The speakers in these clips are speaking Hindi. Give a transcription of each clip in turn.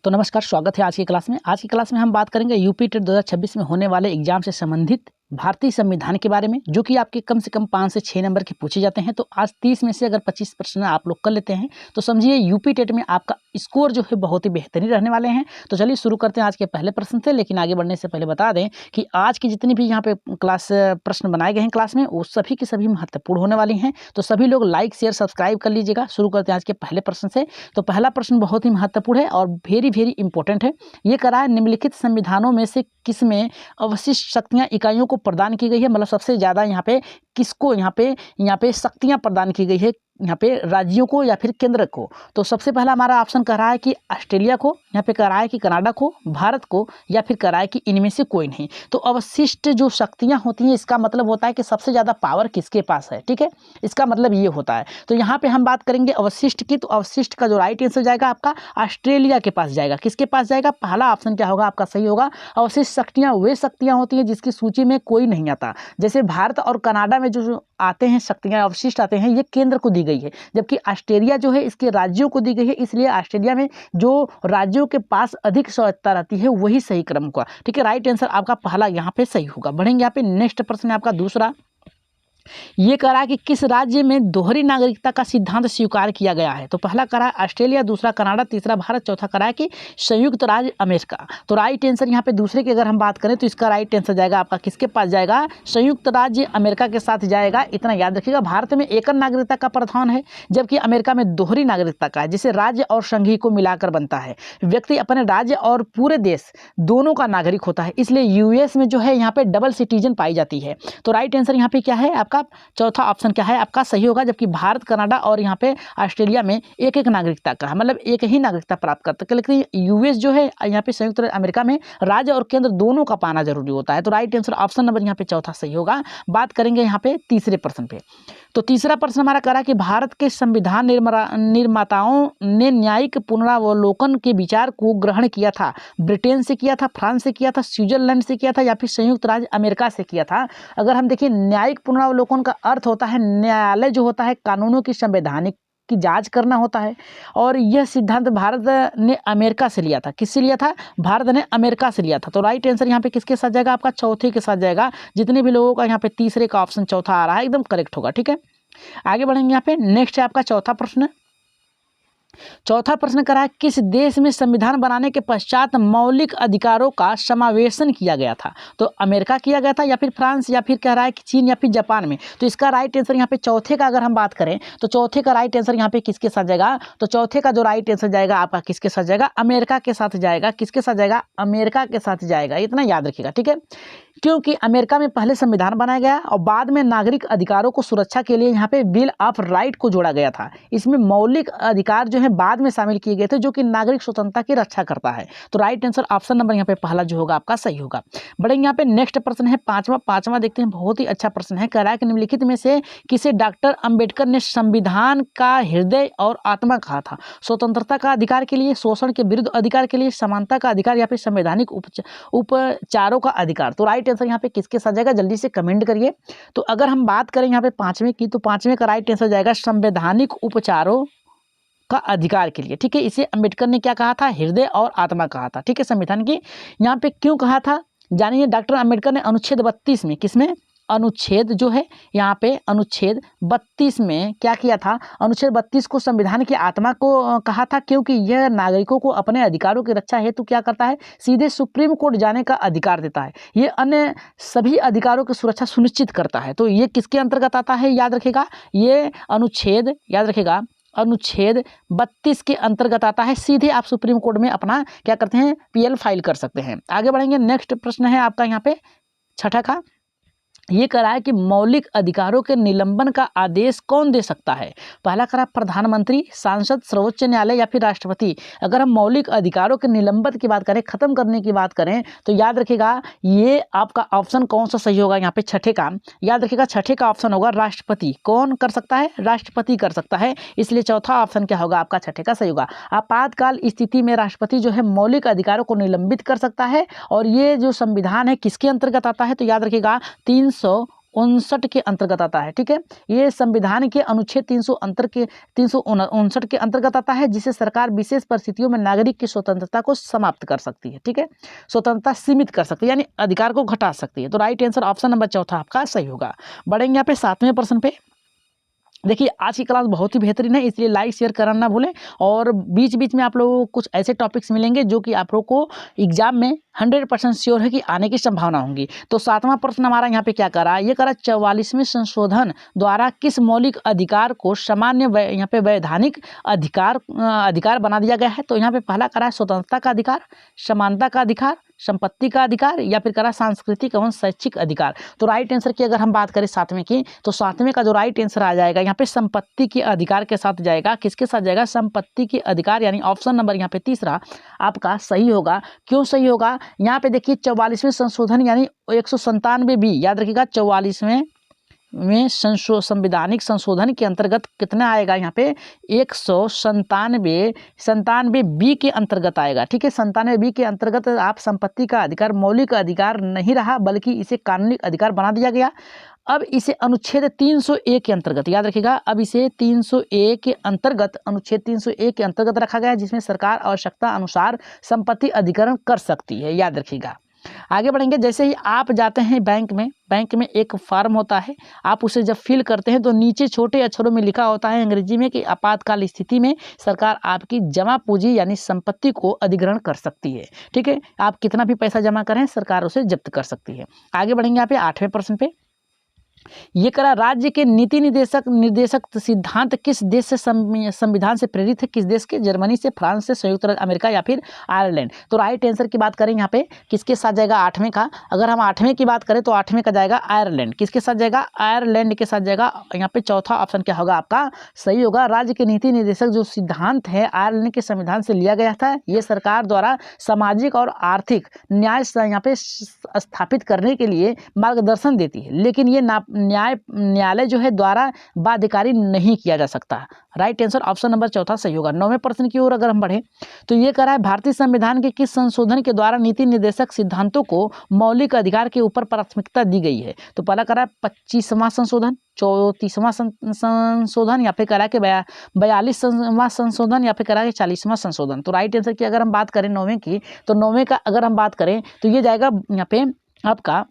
तो नमस्कार, स्वागत है आज की क्लास में। आज की क्लास में हम बात करेंगे यूपी टेट 2026 में होने वाले एग्जाम से संबंधित भारतीय संविधान के बारे में, जो कि आपके कम से कम 5 से 6 नंबर के पूछे जाते हैं। तो आज 30 में से अगर 25 प्रश्न आप लोग कर लेते हैं तो समझिए यूपी टेट में आपका स्कोर जो है बहुत ही बेहतरीन रहने वाले हैं। तो चलिए शुरू करते हैं आज के पहले प्रश्न से। लेकिन आगे बढ़ने से पहले बता दें कि आज की जितनी भी यहाँ पे क्लास प्रश्न बनाए गए हैं क्लास में, वो सभी के सभी महत्वपूर्ण होने वाली हैं। तो सभी लोग लाइक शेयर सब्सक्राइब कर लीजिएगा। शुरू करते हैं आज के पहले प्रश्न से। तो पहला प्रश्न बहुत ही महत्वपूर्ण है और वेरी इंपॉर्टेंट है। ये करा है, निम्नलिखित संविधानों में से किसमें अवशिष्ट शक्तियां इकाइयों को प्रदान की गई है। मतलब सबसे ज़्यादा यहाँ पे किसको यहाँ पे शक्तियां प्रदान की गई है, यहाँ पे राज्यों को या फिर केंद्र को। तो सबसे पहला हमारा ऑप्शन कह रहा है कि ऑस्ट्रेलिया को, यहाँ पे कह रहा है कि कनाडा को, भारत को, या फिर कह रहा है कि इनमें से कोई नहीं। तो अवशिष्ट जो शक्तियां होती हैं, इसका मतलब होता है कि सबसे ज़्यादा पावर किसके पास है। ठीक है, इसका मतलब ये होता है। तो यहाँ पे हम बात करेंगे अवशिष्ट की। तो अवशिष्ट का जो राइट आंसर जाएगा आपका ऑस्ट्रेलिया के पास जाएगा। किसके पास जाएगा? पहला ऑप्शन क्या होगा आपका सही होगा। अवशिष्ट शक्तियाँ वे शक्तियाँ होती हैं जिसकी सूची में कोई नहीं आता। जैसे भारत और कनाडा में जो आते हैं शक्तियाँ, अवशिष्ट आते हैं, ये केंद्र को दी गई है, जबकि ऑस्ट्रेलिया जो है इसके राज्यों को दी गई है। इसलिए ऑस्ट्रेलिया में जो राज्यों के पास अधिक स्वायत्तता रहती है वही सही क्रम का। ठीक है, राइट आंसर आपका पहला यहाँ पे सही होगा। बढ़ेंगे यहाँ पे नेक्स्ट प्रश्न है आपका दूसरा। ये कह रहा है कि किस राज्य में दोहरी नागरिकता का सिद्धांत स्वीकार किया गया है। तो पहला कह रहा है ऑस्ट्रेलिया, दूसरा कनाडा, तीसरा भारत, चौथा कह रहा है कि संयुक्त राज्य अमेरिका। तो राइट आंसर यहाँ पे दूसरे की अगर हम बात करें तो इसका राइट आंसर जाएगा आपका किसके पास जाएगा? संयुक्त राज्य अमेरिका के साथ जाएगा। इतना याद रखिएगा। भारत में एकल नागरिकता का प्रावधान है, जबकि अमेरिका में दोहरी नागरिकता का है, जिसे राज्य और संघीय को मिलाकर बनता है। व्यक्ति अपने राज्य और पूरे देश दोनों का नागरिक होता है, इसलिए यूएस में जो है यहाँ पे डबल सिटीजन पाई जाती है। तो राइट आंसर यहाँ पे क्या है आपका? चौथा ऑप्शन क्या है आपका सही होगा। जबकि भारत, कनाडा और यहाँ पे ऑस्ट्रेलिया में एक एक नागरिकता का है, मतलब एक ही नागरिकता प्राप्त करता है। लेकिन यूएस जो है यहाँ पे संयुक्त अमेरिका में राज्य और केंद्र दोनों का पाना जरूरी होता है। तो राइट आंसर ऑप्शन नंबर यहाँ पे चौथा सही होगा। बात करेंगे यहाँ पे तीसरे प्रश्न पे। तो तीसरा प्रश्न हमारा कह रहा है कि भारत के संविधान निर्माताओं ने न्यायिक पुनरावलोकन के विचार को ग्रहण किया था। ब्रिटेन से किया था, फ्रांस से किया था, स्विट्जरलैंड से किया था, या फिर संयुक्त राज्य अमेरिका से किया था। अगर हम देखिए, न्यायिक पुनरावलोकन का अर्थ होता है न्यायालय जो होता है कानूनों की संवैधानिक की जांच करना होता है। और यह सिद्धांत भारत ने अमेरिका से लिया था। किससे लिया था? भारत ने अमेरिका से लिया था। तो राइट आंसर यहाँ पे किसके साथ जाएगा आपका? चौथे के साथ जाएगा। जितने भी लोगों का यहाँ पे तीसरे का ऑप्शन चौथा आ रहा है एकदम करेक्ट होगा। ठीक है, आगे बढ़ेंगे यहाँ पे। नेक्स्ट है आपका चौथा प्रश्न। चौथा प्रश्न करा है, किस देश में संविधान बनाने के पश्चात मौलिक अधिकारों का समावेशन किया गया था। तो अमेरिका किया गया था, या फिर फ्रांस, या फिर कह रहा है कि चीन, या फिर जापान में। तो इसका राइट आंसर यहाँ पे चौथे का अगर हम बात करें तो चौथे का राइट आंसर यहाँ पे किसके साथ जाएगा? तो चौथे का जो राइट आंसर जाएगा आपका किसके साथ जाएगा? अमेरिका के साथ जाएगा। किसके साथ जाएगा? अमेरिका के साथ जाएगा। इतना याद रखिएगा। ठीक है, क्योंकि अमेरिका में पहले संविधान बनाया गया और बाद में नागरिक अधिकारों को सुरक्षा के लिए यहाँ पे बिल ऑफ राइट को जोड़ा गया था। इसमें मौलिक अधिकार जो है बाद में शामिल किए गए थे, जो कि नागरिक स्वतंत्रता की रक्षा करता है। तो राइट आंसर ऑप्शन नंबर यहाँ पे पहला जो होगा आपका सही होगा। बढ़ेंगे यहाँ पे नेक्स्ट प्रश्न है पांचवा देखते हैं। बहुत ही अच्छा प्रश्न है। कह रहा है कि निम्नलिखित में से किसे डॉक्टर अंबेडकर ने संविधान का हृदय और आत्मा कहा था। स्वतंत्रता का अधिकार के लिए, शोषण के विरुद्ध अधिकार के लिए, समानता का अधिकार, या फिर संवैधानिक उपचारों का अधिकार। तो राइट आंसर यहाँ पे किसके साथ जाएगा? जल्दी से कमेंट करिए। तो अगर हम बात करें यहाँ पे पांचवें की, तो पांचवें का राइट आंसर जाएगा संवैधानिक उपचारों का अधिकार के लिए। ठीक है, इसे अंबेडकर ने क्या कहा था? हृदय और आत्मा कहा था। ठीक है, संविधान की यहाँ पे क्यों कहा था जानिए। डॉक्टर अंबेडकर ने अनुच्छेद 32 में, किसमें? अनुच्छेद जो है यहाँ पे अनुच्छेद 32 में क्या किया था? अनुच्छेद 32 को संविधान की आत्मा को कहा था, क्योंकि यह नागरिकों को अपने अधिकारों की रक्षा हेतु क्या करता है? सीधे सुप्रीम कोर्ट जाने का अधिकार देता है। ये अन्य सभी अधिकारों की सुरक्षा सुनिश्चित करता है। तो ये किसके अंतर्गत आता है? याद रखेगा, ये अनुच्छेद, याद रखेगा, अनुच्छेद 32 के अंतर्गत आता है। सीधे आप सुप्रीम कोर्ट में अपना क्या करते हैं? पीएल फाइल कर सकते हैं। आगे बढ़ेंगे। नेक्स्ट प्रश्न है आपका यहाँ पे छठा का। ये कह रहा है कि मौलिक अधिकारों के निलंबन का आदेश कौन दे सकता है। पहला कह रहा है प्रधानमंत्री, सांसद, सर्वोच्च न्यायालय, या फिर राष्ट्रपति। अगर हम मौलिक अधिकारों के निलंबन की बात करें, खत्म करने की बात करें, तो याद रखिएगा ये आपका ऑप्शन कौन सा सही होगा? यहाँ पे छठे का, याद रखिएगा छठे का ऑप्शन होगा राष्ट्रपति। कौन कर सकता है? राष्ट्रपति कर सकता है। इसलिए चौथा ऑप्शन क्या होगा आपका? छठे का सही होगा। आपातकाल स्थिति में राष्ट्रपति जो है मौलिक अधिकारों को निलंबित कर सकता है। और ये जो संविधान है किसके अंतर्गत आता है? तो याद रखिएगा 359 के अंतर्गत आता है। ठीक है, ये संविधान के अनुच्छेद 359 के अंतर्गत आता है, जिसे सरकार विशेष परिस्थितियों में नागरिक की स्वतंत्रता को समाप्त कर सकती है। ठीक है, स्वतंत्रता सीमित कर सकती है, यानी अधिकार को घटा सकती है। तो राइट आंसर ऑप्शन नंबर चौथा आपका सही होगा। बढ़ेंगे यहाँ पे 7वें प्रश्न पे। देखिए आज की क्लास बहुत ही बेहतरीन है, इसलिए लाइक शेयर करना ना भूलें। और बीच बीच में आप लोगों को कुछ ऐसे टॉपिक्स मिलेंगे जो कि आप लोगों को एग्जाम में 100% श्योर है कि आने की संभावना होंगी। तो 7वां प्रश्न हमारा यहाँ पे क्या करा, ये करा 44वें संशोधन द्वारा किस मौलिक अधिकार को सामान्य यहाँ पे वैधानिक अधिकार बना दिया गया है। तो यहाँ पे पहला करा स्वतंत्रता का अधिकार, समानता का अधिकार, संपत्ति का अधिकार, या फिर करा सांस्कृतिक एवं शैक्षिक अधिकार। तो राइट आंसर की अगर हम बात करें 7वें की, तो 7वें का जो राइट आंसर आ जाएगा यहाँ पे संपत्ति के अधिकार के साथ जाएगा। किसके साथ जाएगा, संपत्ति के अधिकार, यानी ऑप्शन नंबर यहाँ पे तीसरा आपका सही होगा। क्यों सही होगा, यहाँ पे देखिए 44वें संशोधन यानी 197 बी, याद रखिएगा 44वें में संवैधानिक संशोधन के अंतर्गत कितना आएगा, यहाँ पे 197 बी के अंतर्गत आएगा। ठीक है, 97 बी के अंतर्गत आप संपत्ति का अधिकार मौलिक अधिकार नहीं रहा, बल्कि इसे कानूनी अधिकार बना दिया गया। अब इसे अनुच्छेद 301 के अंतर्गत, याद रखिएगा, अब इसे 301 के अंतर्गत, अनुच्छेद 301 के अंतर्गत रखा गया, जिसमें सरकार आवश्यकता अनुसार संपत्ति अधिग्रहण कर सकती है। याद रखिएगा। आगे बढ़ेंगे, जैसे ही आप जाते हैं बैंक में एक फॉर्म होता है, आप उसे जब फिल करते हैं तो नीचे छोटे अक्षरों में लिखा होता है अंग्रेजी में कि आपातकाल स्थिति में सरकार आपकी जमा पूंजी यानी संपत्ति को अधिग्रहण कर सकती है। ठीक है, आप कितना भी पैसा जमा करें सरकार उसे जब्त कर सकती है। आगे बढ़ेंगे यहाँ पे 8वें प्रश्न पे। ये करा राज्य के नीति निर्देशक सिद्धांत किस देश से संविधान से प्रेरित है, किस देश के, जर्मनी से, फ्रांस से, संयुक्त राज्य अमेरिका या फिर आयरलैंड। तो राइट आंसर की बात करें यहाँ पे किसके साथ जाएगा, 8वें का। अगर हम 8वें की बात करें तो 8वें का जाएगा आयरलैंड। किसके साथ जाएगा, आयरलैंड के साथ जाएगा। यहाँ पे चौथा ऑप्शन क्या होगा आपका सही होगा। राज्य के नीति निर्देशक जो सिद्धांत है आयरलैंड के संविधान से लिया गया था। ये सरकार द्वारा सामाजिक और आर्थिक न्याय यहाँ पे स्थापित करने के लिए मार्गदर्शन देती है, लेकिन ये न्यायालय जो है द्वारा बाध्यकारी नहीं किया जा सकता। राइट आंसर ऑप्शन नंबर चौथा सही होगा। 9वें प्रश्न की ओर अगर हम बढ़ें तो ये कह रहा है भारतीय संविधान के किस संशोधन के द्वारा नीति निर्देशक सिद्धांतों को मौलिक अधिकार के ऊपर प्राथमिकता दी गई है। तो पहला कह रहा है 25वां संशोधन, 34वां संशोधन, या फिर कह रहा है कि 42वां संशोधन, या फिर कह रहा है 40वां संशोधन। तो राइट आंसर की अगर हम बात करें 9वें की, तो 9वें का अगर हम बात करें तो ये जाएगा यहाँ पे आपका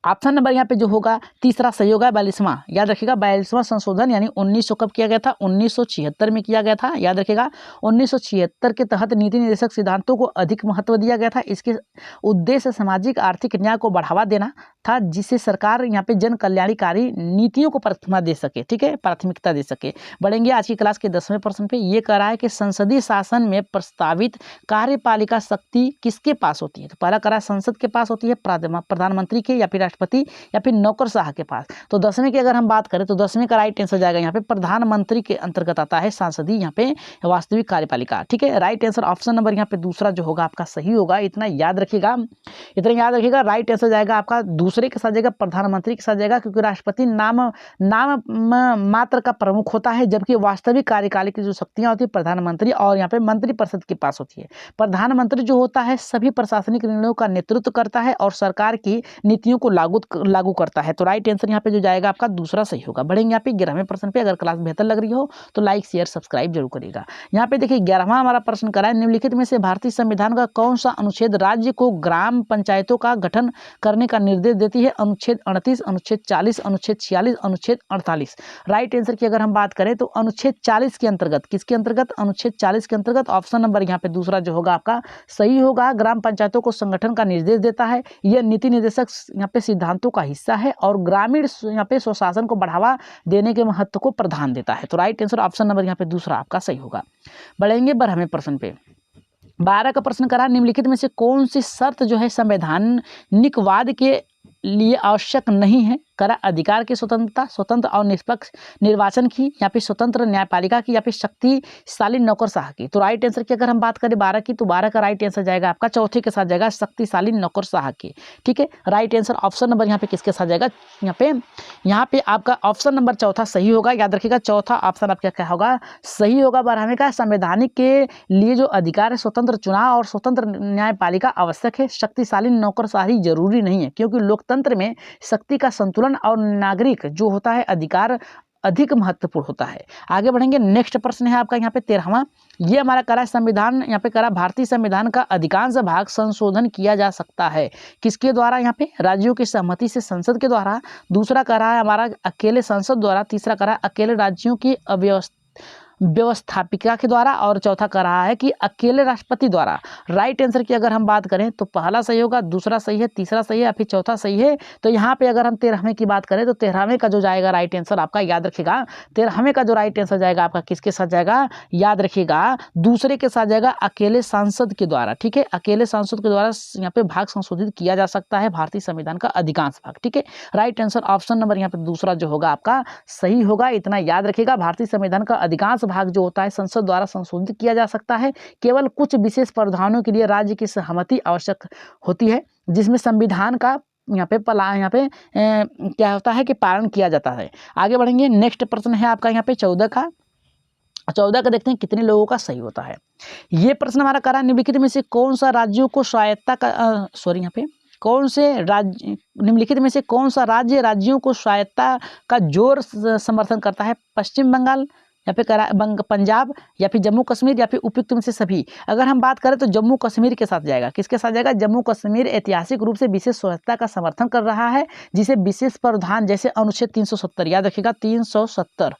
ऑप्शन नंबर यहाँ पे जो होगा तीसरा सही होगा, 42वां। याद रखिएगा 42वां संशोधन यानी 1900 कब किया गया था, 1976 में किया गया था। याद रखिएगा 1976 के तहत नीति निर्देशक सिद्धांतों को अधिक महत्व दिया गया था। इसके उद्देश्य सामाजिक आर्थिक न्याय को बढ़ावा देना था, जिससे सरकार यहाँ पे जन कल्याणकारी नीतियों को प्राथमिकता दे सके। ठीक है, प्राथमिकता दे सके। बढ़ेंगे आज की क्लास के 10वें प्रश्न पे। ये कह रहा है कि संसदीय शासन में प्रस्तावित कार्यपालिका शक्ति किसके पास होती है। तो पहला कह रहा है संसद के पास होती है, प्रधानमंत्री के, या फिर राष्ट्रपति, या फिर नौकरशाह के पास। तो 10वें की अगर हम बात करें तो 10वें का राइट आंसर जाएगा यहाँ पे प्रधानमंत्री के अंतर्गत आता है संसदीय यहाँ पे वास्तविक कार्यपालिका। ठीक है, राइट आंसर ऑप्शन नंबर यहाँ पे दूसरा जो होगा आपका सही होगा। इतना याद रखिएगा, राइट आंसर जाएगा आपका दूसरे के साथ जाएगा, प्रधानमंत्री के साथ जाएगा, क्योंकि राष्ट्रपति नाम मात्र का प्रमुख होता है, जबकि वास्तविक कार्यकाल की जो शक्तियां होती है प्रधानमंत्री और यहाँ पे मंत्रिपरिषद के पास होती है। प्रधानमंत्री जो होता है सभी प्रशासनिक निर्णयों का नेतृत्व करता है और सरकार की नीतियों को लागू करता है। तो राइट आंसर यहाँ पे जो जाएगा आपका दूसरा सही होगा। बढ़ेंगे यहाँ पे 11वें प्रश्न पे। अगर क्लास बेहतर लग रही हो तो लाइक शेयर सब्सक्राइब जरूर करिएगा। यहाँ पे देखिए 11वां हमारा प्रश्न करा है, निम्नलिखित में से भारतीय संविधान का कौन सा अनुच्छेद राज्य को ग्राम पंचायतों का गठन करने का निर्देश देती है। अनुच्छेद 38, अनुच्छेद 40, अनुच्छेद 46, अनुच्छेद 48। राइट आंसर की अगर हम बात करें तो अनुच्छेद 40 के अंतर्गत, किसके अंतर्गत, अनुच्छेद 40 के अंतर्गत ऑप्शन नंबर यहाँ पे दूसरा जो होगा आपका सही होगा। ग्राम पंचायतों को संगठन का निर्देश देता है, यह नीति निर्देशक यहाँ पे सिद्धांतों का हिस्सा है और ग्रामीण यहाँ पे स्वशासन को बढ़ावा देने के महत्व को प्रधान देता है। तो राइट आंसर ऑप्शन नंबर यहाँ पे दूसरा आपका सही होगा। बढ़ेंगे 12वें प्रश्न पे। 12 का प्रश्न करा, निम्नलिखित में से कौन सी शर्त जो है संवैधानिकवाद के लिए आवश्यक नहीं है। करा अधिकार की स्वतंत्रता, स्वतंत्र और निष्पक्ष निर्वाचन की, या फिर स्वतंत्र न्यायपालिका की, या फिर शक्तिशाली नौकरशाह की। तो राइट आंसर की अगर हम बात करें 12 की, तो 12 का राइट आंसर जाएगा आपका चौथे के साथ जाएगा शक्तिशाली नौकरशाह की। ठीक है, राइट आंसर ऑप्शन नंबर यहाँ पे किसके साथ जाएगा, यहाँ पे आपका ऑप्शन नंबर चौथा सही होगा। याद रखिएगा चौथा ऑप्शन आपका क्या होगा सही होगा। 12वें का संवैधानिक के लिए जो अधिकार है स्वतंत्र चुनाव और स्वतंत्र न्यायपालिका आवश्यक है। शक्तिशाली नौकरशाही जरूरी नहीं है, क्योंकि लोकतंत्र लोकतंत्र में शक्ति का संतुलन और नागरिक जो होता है अधिकार अधिक महत्वपूर्ण होता है। आगे बढ़ेंगे, नेक्स्ट प्रश्न है आपका यहाँ पे 13वां। ये हमारा करा संविधान, यहाँ पे करा भारतीय संविधान का अधिकांश भाग संशोधन किया जा सकता है किसके द्वारा? यहाँ पे राज्यों की सहमति से, संसद के द्वारा। दूसरा करा है हमारा अकेले संसद द्वारा। तीसरा करा अकेले राज्यों की व्यवस्थापिका के द्वारा। और चौथा कर रहा है कि अकेले राष्ट्रपति द्वारा। राइट आंसर की अगर हम बात करें तो पहला सही होगा, दूसरा सही है, तीसरा सही है या फिर चौथा सही है। तो यहाँ पे अगर हम 13वें की बात करें तो 13वें का जो जाएगा राइट आंसर आपका, याद रखिएगा 13वें का जो राइट आंसर जाएगा आपका किसके साथ जाएगा? याद रखिएगा दूसरे के साथ जाएगा, अकेले सांसद के द्वारा। ठीक है, अकेले सांसद के द्वारा यहाँ पे भाग संशोधित किया जा सकता है भारतीय संविधान का अधिकांश भाग। ठीक है, राइट आंसर ऑप्शन नंबर यहाँ पे दूसरा जो होगा आपका सही होगा। इतना याद रखिएगा, भारतीय संविधान का अधिकांश भाग जो होता है संसद द्वारा संशोधित किया जा सकता है। केवल कुछ विशेष प्रावधानों के लिए राज्य की सहमति आवश्यक होती है, जिसमें संविधान का यहाँ पे क्या होता है कि पालन किया जाता है। आगे बढ़ेंगे, नेक्स्ट प्रश्न है आपका यहाँ पे 14 का। 14 का देखते हैं कितने लोगों का सही होता है। ये प्रश्न हमारा करा निम्नलिखित में से कौन सा राज्यों को स्वायत्ता का यहाँ पे कौन से राज्य, निम्नलिखित में से कौन सा राज्य राज्यों को स्वायत्ता का जोर समर्थन करता है? पश्चिम बंगाल या फिर पंजाब या फिर जम्मू कश्मीर या फिर उपयुक्त में से सभी। अगर हम बात करें तो जम्मू कश्मीर के साथ जाएगा। किसके साथ जाएगा? जम्मू कश्मीर ऐतिहासिक रूप से विशेष स्वायत्ता का समर्थन कर रहा है, जिसे विशेष प्रावधान जैसे अनुच्छेद 370, याद रखिएगा 370,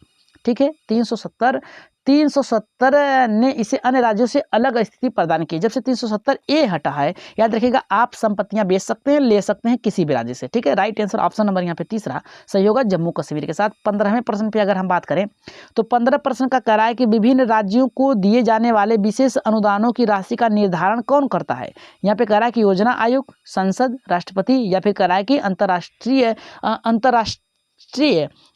ठीक है 370 ने इसे अन्य राज्यों से अलग स्थिति प्रदान की। जब से 370A हटा है, याद रखिएगा आप संपत्तियां बेच सकते हैं, ले सकते हैं किसी भी राज्य से। ठीक है, राइट आंसर ऑप्शन नंबर यहाँ पे तीसरा सही होगा, जम्मू कश्मीर के साथ। 15वें प्रश्न पे अगर हम बात करें तो 15 प्रश्न का करा है कि विभिन्न राज्यों को दिए जाने वाले विशेष अनुदानों की राशि का निर्धारण कौन करता है? यहाँ पे करा है कि योजना आयोग, संसद, राष्ट्रपति या फिर करा है कि अंतर्राष्ट्रीय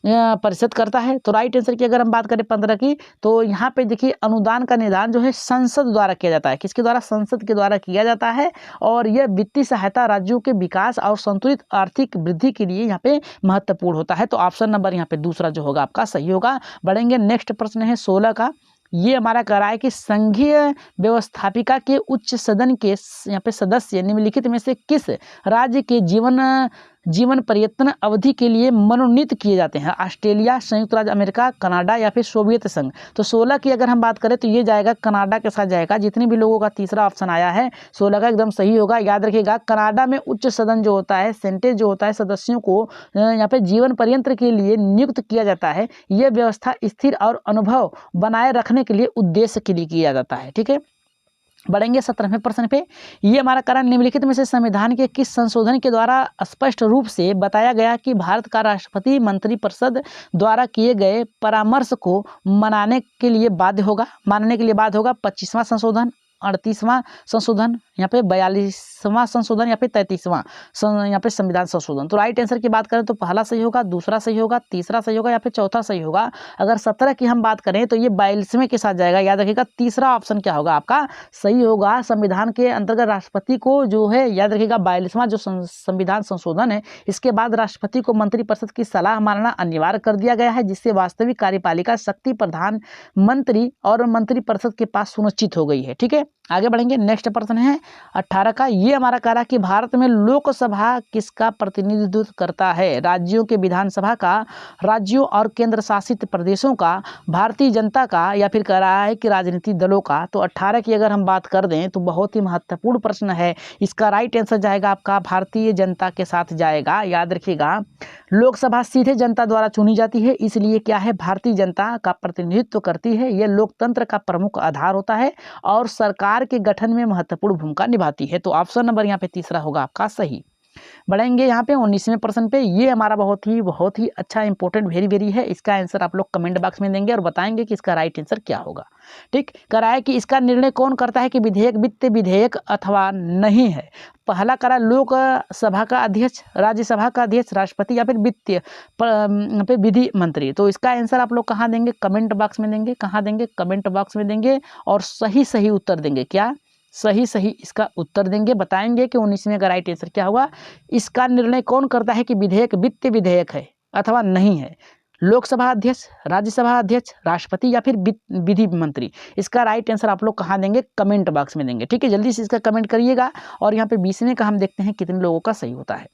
परिषद करता है। तो राइट आंसर की अगर हम बात करें 15 की, तो यहाँ पे देखिए अनुदान का निर्धारण जो है संसद द्वारा किया जाता है। किसके द्वारा? संसद के द्वारा किया जाता है। और यह वित्तीय सहायता राज्यों के विकास और संतुलित आर्थिक वृद्धि के लिए यहाँ पे महत्वपूर्ण होता है। तो ऑप्शन नंबर यहाँ पे दूसरा जो होगा आपका सही होगा। बढ़ेंगे, नेक्स्ट प्रश्न है 16 का। ये हमारा कह रहा है कि संघीय व्यवस्थापिका के उच्च सदन के यहाँ पे सदस्य निम्नलिखित में से किस राज्य के जीवन पर्यटन अवधि के लिए मनोनीत किए जाते हैं? ऑस्ट्रेलिया, संयुक्त राज्य अमेरिका, कनाडा या फिर सोवियत संघ। तो 16 की अगर हम बात करें तो ये जाएगा कनाडा के साथ जाएगा। जितने भी लोगों का तीसरा ऑप्शन आया है 16 का एकदम सही होगा। याद रखिएगा कनाडा में उच्च सदन जो होता है, सेनेट जो होता है, सदस्यों को यहाँ पे जीवन पर्यंत के लिए नियुक्त किया जाता है। यह व्यवस्था स्थिर और अनुभव बनाए रखने के लिए उद्देश्य के लिए किया जाता है। ठीक है, बढ़ेंगे 17वें प्रश्न पे। ये हमारा कारण निम्नलिखित में से संविधान के किस संशोधन के द्वारा स्पष्ट रूप से बताया गया कि भारत का राष्ट्रपति मंत्रिपरिषद द्वारा किए गए परामर्श को मानने के लिए बाध्य होगा? 25वां संशोधन, 38वां संशोधन, यहाँ पे 42वां संशोधन या फिर 33वां यहाँ पे संविधान संशोधन। तो राइट आंसर की बात करें तो पहला सही होगा, दूसरा सही होगा, तीसरा सही होगा या फिर चौथा सही होगा। अगर 17 की हम बात करें तो ये 42वें के साथ जाएगा। याद रखिएगा तीसरा ऑप्शन क्या होगा आपका सही होगा। संविधान के अंतर्गत राष्ट्रपति को जो है, याद रखिएगा 42वां जो संविधान संशोधन है, इसके बाद राष्ट्रपति को मंत्रिपरिषद की सलाह मानना अनिवार्य कर दिया गया है, जिससे वास्तविक कार्यपालिका शक्ति प्रधानमंत्री और मंत्रिपरिषद के पास सुनिश्चित हो गई है। ठीक है, आगे बढ़ेंगे, नेक्स्ट प्रश्न है 18 का। ये हमारा कह रहा है कि भारत में लोकसभा किसका प्रतिनिधित्व करता है? राज्यों के विधानसभा का, राज्यों और केंद्र शासित प्रदेशों का, भारतीय जनता का या फिर कह रहा है कि राजनीतिक दलों का? तो 18 की अगर हम बात कर दें तो बहुत ही महत्वपूर्ण प्रश्न है। इसका राइट आंसर जाएगा आपका भारतीय जनता के साथ जाएगा। याद रखिएगा लोकसभा सीधे जनता द्वारा चुनी जाती है, इसलिए क्या है भारतीय जनता का प्रतिनिधित्व करती है। यह लोकतंत्र का प्रमुख आधार होता है और सरकार के गठन में महत्वपूर्ण भूमिका निभाती है। तो ऑप्शन नंबर यहाँ पे तीसरा होगा आपका सही। बढ़ेंगे यहाँ पे 19वें प्रश्न पे। ये हमारा बहुत ही अच्छा इंपॉर्टेंट वेरी है। इसका आंसर आप लोग कमेंट बॉक्स में देंगे और बताएंगे कि इसका राइट आंसर क्या होगा। ठीक, करा है कि इसका निर्णय कौन करता है कि विधेयक वित्त विधेयक अथवा नहीं है? पहला करा लोकसभा का अध्यक्ष, राज्यसभा का अध्यक्ष, राष्ट्रपति या फिर वित्तीय पे विधि मंत्री। तो इसका आंसर आप लोग कहाँ देंगे? कमेंट बॉक्स में देंगे। कहाँ देंगे? कमेंट बॉक्स में देंगे और सही उत्तर देंगे। क्या सही इसका उत्तर देंगे, बताएंगे कि 19वें का राइट आंसर क्या होगा। इसका निर्णय कौन करता है कि विधेयक वित्त विधेयक है अथवा नहीं है? लोकसभा अध्यक्ष, राज्यसभा अध्यक्ष, राष्ट्रपति या फिर विधि मंत्री। इसका राइट आंसर आप लोग कहाँ देंगे? कमेंट बॉक्स में देंगे। ठीक है, जल्दी से इसका कमेंट करिएगा। और यहाँ पे 20वें का हम देखते हैं कितने लोगों का सही होता है।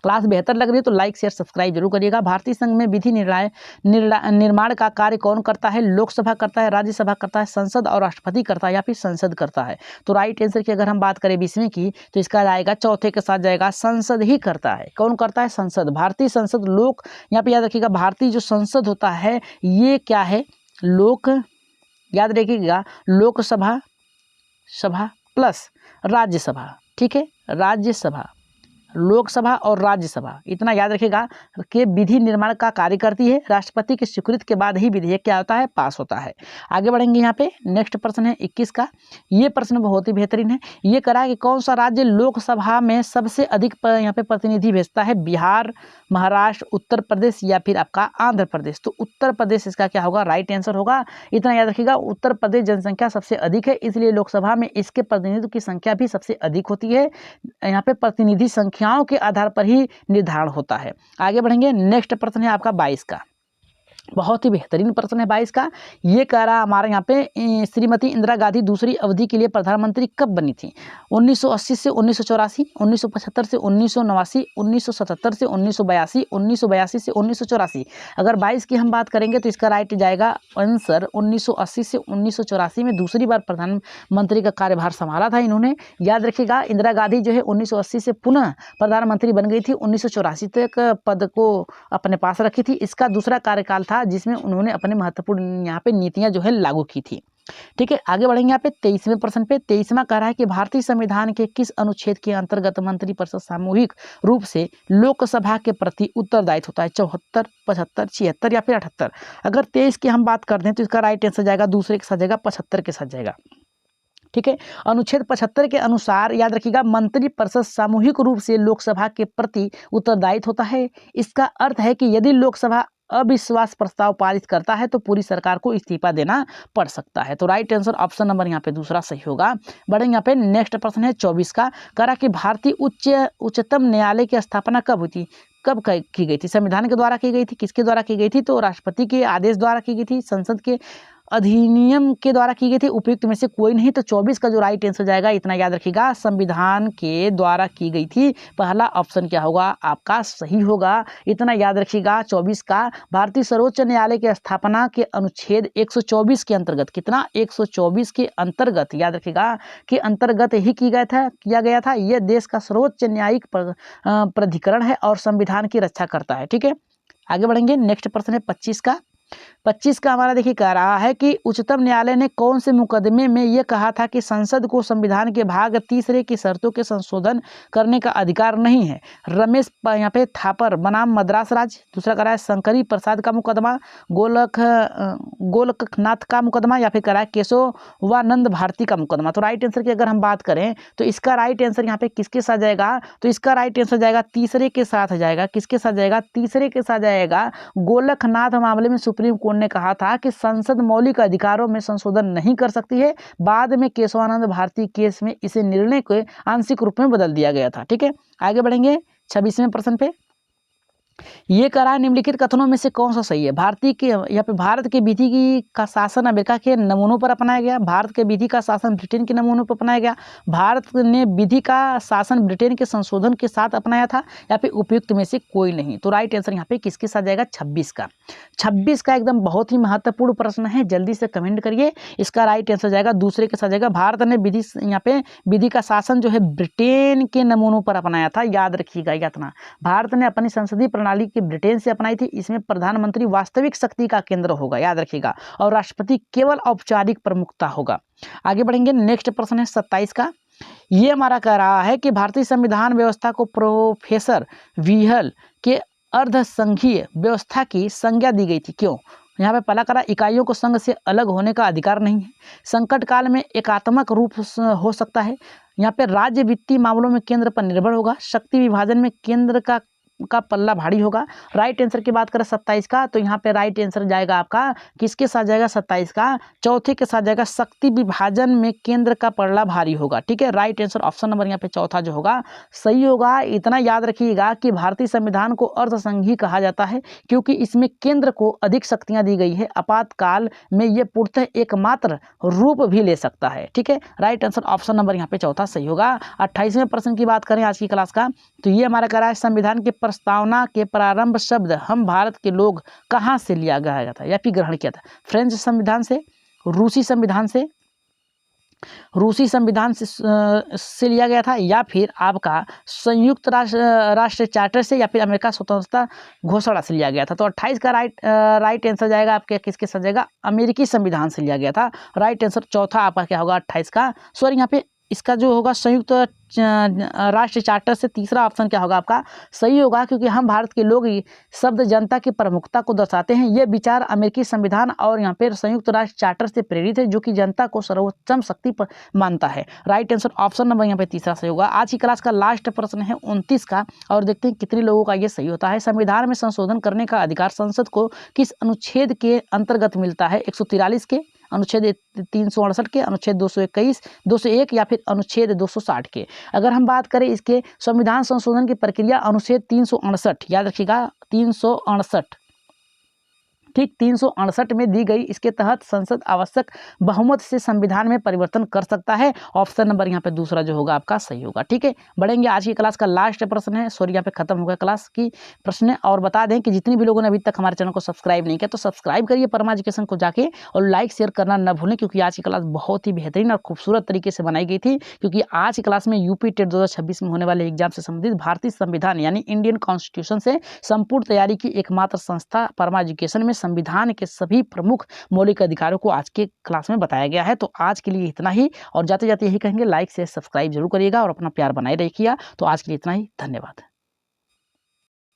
क्लास बेहतर लग रही है तो लाइक शेयर सब्सक्राइब जरूर करिएगा। भारतीय संघ में विधि निर्माण का कार्य कौन करता है? लोकसभा करता है, राज्यसभा करता है, संसद और राष्ट्रपति करता है या फिर संसद करता है? तो राइट आंसर की अगर हम बात करें 20वें की तो इसका जाएगा चौथे के साथ जाएगा संसद ही करता है। कौन करता है? संसद। भारतीय संसद लोक, यहाँ पे याद रखिएगा भारतीय जो संसद होता है ये क्या है? लोक, याद रखिएगा लोकसभा सभा प्लस राज्यसभा, ठीक है, राज्यसभा, लोकसभा और राज्यसभा, इतना याद रखिएगा कि विधि निर्माण का कार्य करती है। राष्ट्रपति की स्वीकृति के बाद ही विधेयक क्या होता है? पास होता है। आगे बढ़ेंगे यहाँ पे नेक्स्ट प्रश्न है 21 का। ये प्रश्न बहुत ही बेहतरीन है। ये करा कि कौन सा राज्य लोकसभा में सबसे अधिक यहाँ पे प्रतिनिधि भेजता है? बिहार, महाराष्ट्र, उत्तर प्रदेश या फिर आपका आंध्र प्रदेश? तो उत्तर प्रदेश इसका क्या होगा? राइट आंसर होगा। इतना याद रखिएगा उत्तर प्रदेश जनसंख्या सबसे अधिक है, इसलिए लोकसभा में इसके प्रतिनिधित्व की संख्या भी सबसे अधिक होती है। यहाँ पे प्रतिनिधि संख्याओं के आधार पर ही निर्धारण होता है। आगे बढ़ेंगे नेक्स्ट प्रश्न है आपका 22 का। बहुत ही बेहतरीन प्रश्न है 22 का। ये कह रहा हमारे यहाँ पे श्रीमती इंदिरा गांधी दूसरी अवधि के लिए प्रधानमंत्री कब बनी थी? 1980 से 1984, 1975 से 1989, 1977 से 1982, 1982 से 1984। अगर 22 की हम बात करेंगे तो इसका राइट जाएगा आंसर 1980 से 1984 में दूसरी बार प्रधानमंत्री का कार्यभार संभाला था इन्होंने। याद रखिएगा इंदिरा गांधी जो है 1980 से पुनः प्रधानमंत्री बन गई थी, 1984 तक पद को अपने पास रखी थी। इसका दूसरा कार्यकाल था जिसमें उन्होंने अपने महत्वपूर्ण यहाँ पे नीतियां जो है लागू की थी। ठीक है, आगे बढ़ेंगे यहाँ पे 23वें प्रश्न पे। 23वां कह रहा है कि भारतीय संविधान के किस अनुच्छेद के अंतर्गत मंत्रिपरिषद सामूहिक रूप से लोकसभा के प्रति उत्तरदायित्व होता है? 74, 75, 76 या फिर 78? अगर 23 की हम बात करते हैं तो इसका राइट आंसर जाएगा दूसरे के साथ जाएगा 75 के साथ जाएगा। ठीक है, अनुच्छेद 75 के अनुसार याद रखिएगा मंत्रिपरिषद सामूहिक रूप से लोकसभा के प्रति उत्तरदायित्व होता है। इसका अर्थ है कि यदि लोकसभा अविश्वास प्रस्ताव पारित करता है तो पूरी सरकार को इस्तीफा देना पड़ सकता है। तो राइट आंसर ऑप्शन नंबर यहाँ पे दूसरा सही होगा। बढ़ेंगे यहाँ पे नेक्स्ट प्रश्न है 24 का। करा कि भारतीय उच्चतम न्यायालय की स्थापना कब हुई थी? कब की गई थी? संविधान के द्वारा की गई थी? किसके द्वारा की गई थी? तो राष्ट्रपति के आदेश द्वारा की गई थी, संसद के अधिनियम के द्वारा की गई थी, उपयुक्त में से कोई नहीं। तो 24 का जो राइट आंसर जाएगा इतना याद रखिएगा संविधान के द्वारा की गई थी। पहला ऑप्शन क्या होगा आपका? सही होगा। इतना याद रखिएगा 24 का। भारतीय सर्वोच्च न्यायालय की स्थापना के अनुच्छेद 124 के अंतर्गत, कितना? 124 के अंतर्गत याद रखिएगा कि अंतर्गत ही किया गया था। यह देश का सर्वोच्च न्यायिक प्राधिकरण है और संविधान की रक्षा करता है। ठीक है, आगे बढ़ेंगे नेक्स्ट प्रश्न है 25 का। 25 का हमारा देखिए कह रहा है कि उच्चतम न्यायालय ने कौन से मुकदमे में यह कहा था कि संसद को संविधान के भाग 3 की शर्तों के संशोधन करने का अधिकार नहीं है? रमेश यहाँ पे थापर बनाम मद्रास राज्य, दूसरा कह रहा है शंकरी प्रसाद का मुकदमा, गोलकनाथ का मुकदमा, या फिर कह रहा है केशवानंद भारती का मुकदमा। तो राइट आंसर की अगर हम बात करें तो इसका राइट आंसर यहाँ पे किसके साथ जाएगा? तो इसका राइट आंसर जाएगा तीसरे के साथ जाएगा। किसके साथ जाएगा? तीसरे के साथ जाएगा। गोलकनाथ मामले में सुप्रीम कोर्ट ने कहा था कि संसद मौलिक अधिकारों में संशोधन नहीं कर सकती है। बाद में केशवानंद भारती केस में इसे निर्णय को आंशिक रूप में बदल दिया गया था। ठीक है, आगे बढ़ेंगे 26वें प्रश्न पे। ये करा निम्नलिखित कथनों में से कौन सा सही है? यहाँ पे भारत के विधि का शासन अमेरिका के नमूनों पर अपनाया गया, भारत के विधि का शासन ब्रिटेन के नमूनों पर अपनाया गया, भारत ने विधि का शासन ब्रिटेन के संशोधन के साथ अपनाया था, या फिर उपयुक्त में से कोई नहीं। तो राइट आंसर यहाँ पे किसके साथ जाएगा? 26 का। 26 का एकदम बहुत ही महत्वपूर्ण प्रश्न है, जल्दी से कमेंट करिए। इसका राइट आंसर जाएगा दूसरे के साथ जाएगा। भारत ने विधि का शासन जो है ब्रिटेन के नमूनों पर अपनाया था। याद रखिएगा इतना, भारत ने अपनी संसदीय प्रणाली की ब्रिटेन से अपनाई थी। इसमें प्रधानमंत्री वास्तविक शक्ति का केंद्र होगा, याद रखिएगा, और राष्ट्रपति केवल औपचारिक प्रमुखता होगा। आगे बढ़ेंगे नेक्स्ट प्रश्न है 27 का। ये हमारा कह रहा है कि भारतीय संविधान व्यवस्था को प्रोफेसर विहल के अर्ध संघीय व्यवस्था की संज्ञा दी गई थी। क्यों? यहाँ पे पहला करा इकाइयों को संघ से अलग होने का अधिकार नहीं है, संकट काल में एकात्मक रूप हो सकता है, यहाँ पे राज्य वित्तीय मामलों में केंद्र पर निर्भर होगा, शक्ति विभाजन में केंद्र का का पल्ला भारी होगा। राइट आंसर की बात करें 27 का, तो यहाँ पे राइट आंसर जाएगा आपका किसके साथ जाएगा 27 का, चौथे के साथ जाएगा, शक्ति विभाजन में केंद्र का पल्ला भारी होगा। ठीक है, राइट आंसर ऑप्शन नंबर यहाँ पे चौथा जो होगा सही होगा। इतना याद रखिएगा कि भारतीय संविधान को अर्धसंघीय कहा जाता है क्योंकि इसमें केंद्र को अधिक शक्तियां दी गई है। आपातकाल में यह पूर्णतः एकमात्र रूप भी ले सकता है। ठीक है, राइट आंसर ऑप्शन नंबर यहाँ पे चौथा सही होगा। 28वें प्रश्न की बात करें आज की क्लास का, तो ये हमारा कह रहा है संविधान के प्रस्तावना के प्रारंभ शब्द हम भारत के लोग कहाँ से लिया गया था या फिर ग्रहण किया था? फ्रेंच संविधान से, रूसी संविधान से, से लिया गया था, या फिर आपका संयुक्त राष्ट्र चार्टर से, या फिर अमेरिका स्वतंत्रता घोषणा से लिया गया था? तो 28 का राइट आंसर जाएगा आपके किसके साथ जाएगा, अमेरिकी संविधान से लिया गया था। राइट आंसर चौथा आपका क्या होगा 28 का, सॉरी यहाँ पे इसका जो होगा संयुक्त राष्ट्र चार्टर से, तीसरा ऑप्शन क्या होगा आपका सही होगा, क्योंकि हम भारत के लोग शब्द जनता की प्रमुखता को दर्शाते हैं। ये विचार अमेरिकी संविधान और यहाँ पे संयुक्त राष्ट्र चार्टर से प्रेरित है, जो कि जनता को सर्वोच्च शक्ति पर मानता है। राइट आंसर ऑप्शन नंबर यहाँ पे तीसरा सही होगा। आज की क्लास का लास्ट प्रश्न है 29 का, और देखते हैं कितने लोगों का ये सही होता है। संविधान में संशोधन करने का अधिकार संसद को किस अनुच्छेद के अंतर्गत मिलता है? 143 के, अनुच्छेद 368 के, अनुच्छेद 221, 201 या फिर अनुच्छेद 260 के? अगर हम बात करें इसके संविधान संशोधन की प्रक्रिया, अनुच्छेद 368 याद रखिएगा, 368, ठीक 368 में दी गई। इसके तहत संसद आवश्यक बहुमत से संविधान में परिवर्तन कर सकता है। ऑप्शन नंबर यहाँ पे दूसरा जो होगा आपका सही होगा। ठीक है, बढ़ेंगे आज की क्लास का लास्ट प्रश्न है, सॉरी यहाँ पे खत्म हो गया क्लास की प्रश्न। और बता दें कि जितने भी लोगों ने अभी तक हमारे चैनल को सब्सक्राइब नहीं किया तो सब्सक्राइब करिए परमा एजुकेशन को जाके, और लाइक शेयर करना न भूलें, क्योंकि आज की क्लास बहुत ही बेहतरीन और खूबसूरत तरीके से बनाई गई थी। क्योंकि आज की क्लास में यूपी टेट 2026 में होने वाले एग्जाम से संबंधित भारतीय संविधान यानी इंडियन कॉन्स्टिट्यूशन से संपूर्ण तैयारी की एकमात्र संस्था परमा एजुकेशन में संविधान के सभी प्रमुख मौलिक अधिकारों को आज के क्लास में बताया गया है। तो आज के लिए इतना ही, और जाते जाते यही कहेंगे लाइक से सब्सक्राइब जरूर करिएगा और अपना प्यार बनाए रखिएगा। तो आज के लिए इतना ही, धन्यवाद।